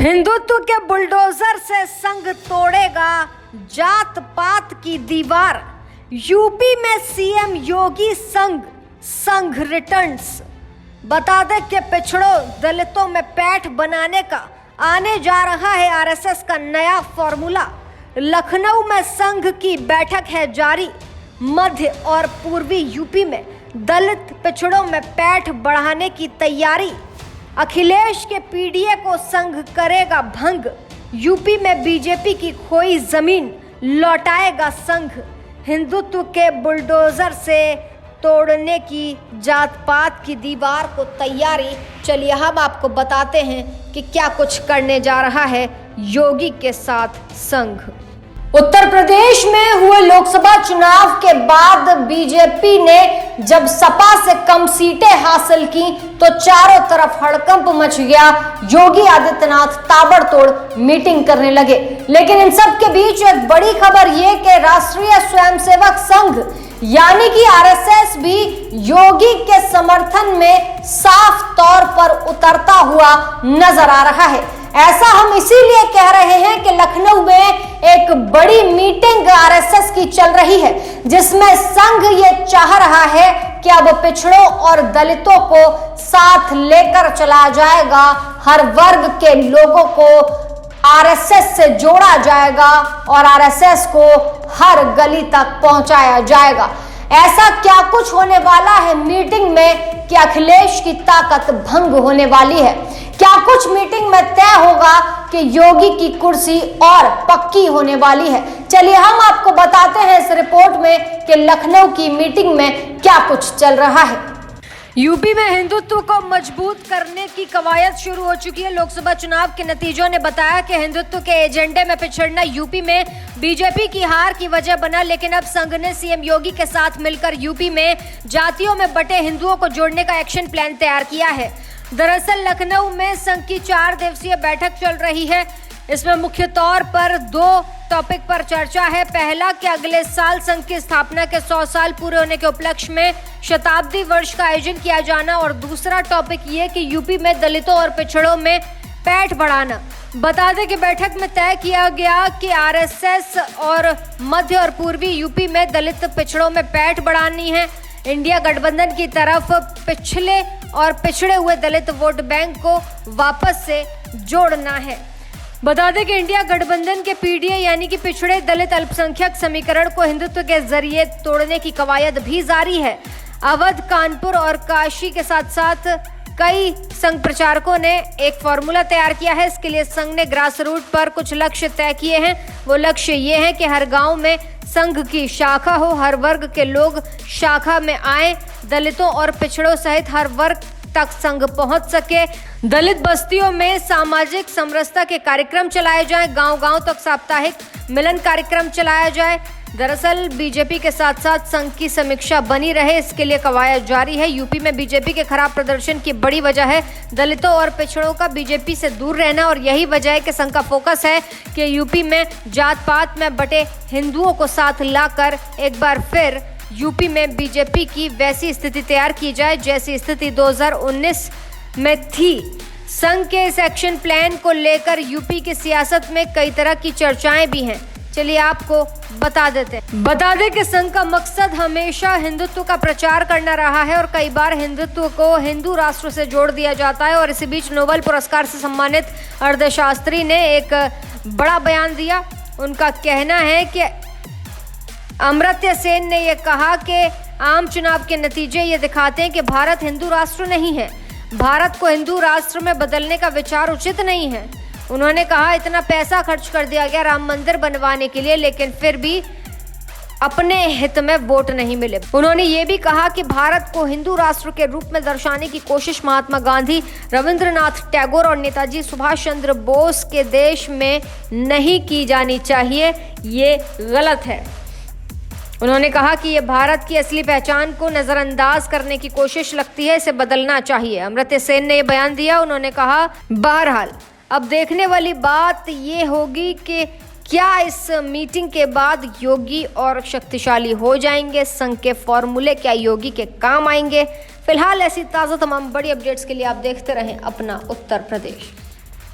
हिंदुत्व के बुलडोजर से संघ तोड़ेगा जात पात की दीवार। यूपी में सीएम योगी संघ रिटर्न्स। बता दें कि पिछड़ों दलितों में पैठ बनाने का आने जा रहा है आरएसएस का नया फॉर्मूला। लखनऊ में संघ की बैठक है जारी। मध्य और पूर्वी यूपी में दलित पिछड़ों में पैठ बढ़ाने की तैयारी। अखिलेश के पीडीए को संघ करेगा भंग। यूपी में बीजेपी की खोई जमीन लौटाएगा संघ। हिंदुत्व के बुलडोजर से तोड़ने की जात पात की दीवार को तैयारी। चलिए हम आपको बताते हैं कि क्या कुछ करने जा रहा है योगी के साथ संघ। उत्तर प्रदेश में हुए लोकसभा चुनाव के बाद बीजेपी ने जब सपा से कम सीटें हासिल की तो चारों तरफ हड़कंप मच गया। योगी आदित्यनाथ ताबड़तोड़ मीटिंग करने लगे। लेकिन इन सब के बीच एक बड़ी खबर ये कि राष्ट्रीय स्वयंसेवक संघ यानी कि आरएसएस भी योगी के समर्थन में साफ तौर पर उतरता हुआ नजर आ रहा है। ऐसा हम इसीलिए कह रहे हैं कि लखनऊ में एक बड़ी मीटिंग आरएसएस की चल रही है, जिसमें संघ ये चाह रहा है कि अब पिछड़ों और दलितों को साथ लेकर चला जाएगा। हर वर्ग के लोगों को आरएसएस से जोड़ा जाएगा और आरएसएस को हर गली तक पहुंचाया जाएगा। ऐसा क्या कुछ होने वाला है मीटिंग में कि अखिलेश की ताकत भंग होने वाली है। क्या कुछ मीटिंग में तय होगा कि योगी की कुर्सी और पक्की होने वाली है। चलिए हम आपको बताते हैं इस रिपोर्ट में कि लखनऊ की मीटिंग में क्या कुछ चल रहा है। यूपी में हिंदुत्व को मजबूत करने की कवायद शुरू हो चुकी है। लोकसभा चुनाव के नतीजों ने बताया कि हिंदुत्व के एजेंडे में पिछड़ना यूपी में बीजेपी की हार की वजह बना। लेकिन अब संघ ने सीएम योगी के साथ मिलकर यूपी में जातियों में बटे हिंदुओं को जोड़ने का एक्शन प्लान तैयार किया है। दरअसल लखनऊ में संघ की 4 दिवसीय बैठक चल रही है। इसमें मुख्य तौर पर 2 टॉपिक पर चर्चा है। पहला कि अगले साल संघ की स्थापना के 100 साल पूरे होने के उपलक्ष्य में शताब्दी वर्ष का आयोजन किया जाना, और दूसरा टॉपिक ये कि यूपी में दलितों और पिछड़ों में पैठ बढ़ाना। बता दें कि बैठक में तय किया गया कि आरएसएस और मध्य और पूर्वी यूपी में दलित पिछड़ों में पैठ बढ़ानी है। इंडिया गठबंधन की तरफ पिछले और पिछड़े हुए दलित वोट बैंक को वापस से जोड़ना है। बता दें कि इंडिया गठबंधन के पीडीए यानी कि पिछड़े दलित अल्पसंख्यक समीकरण को हिंदुत्व के जरिए तोड़ने की कवायद भी जारी है। अवध, कानपुर और काशी के साथ साथ कई संघ प्रचारकों ने एक फॉर्मूला तैयार किया है। इसके लिए संघ ने ग्रास रूट पर कुछ लक्ष्य तय किए हैं। वो लक्ष्य ये हैं कि हर गांव में संघ की शाखा हो, हर वर्ग के लोग शाखा में आए, दलितों और पिछड़ों सहित हर वर्ग तक संघ पहुंच सके। दलित बस्तियों में सामाजिक समरसता के कार्यक्रम चलाए जाएं, गांव-गांव तक साप्ताहिक मिलन कार्यक्रम चलाया जाए। दरअसल बीजेपी के साथ साथ संघ की समीक्षा बनी रहे, इसके लिए कवायद जारी है। यूपी में बीजेपी के खराब प्रदर्शन की बड़ी वजह है दलितों और पिछड़ों का बीजेपी से दूर रहना, और यही वजह है कि संघ का फोकस है कि यूपी में जात पात में बटे हिंदुओं को साथ लाकर एक बार फिर यूपी में बीजेपी की वैसी स्थिति तैयार की जाए जैसी स्थिति 2019 में थी। संघ के इस एक्शन प्लान को लेकर यूपी की सियासत में कई तरह की चर्चाएं भी हैं। चलिए आपको बता देते हैं। बता दें कि संघ का मकसद हमेशा हिंदुत्व का प्रचार करना रहा है और कई बार हिंदुत्व को हिंदू राष्ट्र से जोड़ दिया जाता है। और इसी बीच नोबेल पुरस्कार से सम्मानित अर्थशास्त्री ने एक बड़ा बयान दिया। उनका कहना है कि अमर्त्य सेन ने यह कहा कि आम चुनाव के नतीजे ये दिखाते हैं कि भारत हिंदू राष्ट्र नहीं है। भारत को हिंदू राष्ट्र में बदलने का विचार उचित नहीं है। उन्होंने कहा इतना पैसा खर्च कर दिया गया राम मंदिर बनवाने के लिए, लेकिन फिर भी अपने हित में वोट नहीं मिले। उन्होंने ये भी कहा कि भारत को हिंदू राष्ट्र के रूप में दर्शाने की कोशिश महात्मा गांधी, रविंद्रनाथ टैगोर और नेताजी सुभाष चंद्र बोस के देश में नहीं की जानी चाहिए। ये गलत है। उन्होंने कहा कि यह भारत की असली पहचान को नजरअंदाज करने की कोशिश लगती है, इसे बदलना चाहिए। अमर्त्य सेन ने यह बयान दिया। उन्होंने कहा बहरहाल अब देखने वाली बात ये होगी कि क्या इस मीटिंग के बाद योगी और शक्तिशाली हो जाएंगे। संघ के फॉर्मूले क्या योगी के काम आएंगे। फिलहाल ऐसी ताज़ा तमाम बड़ी अपडेट्स के लिए आप देखते रहें अपना उत्तर प्रदेश।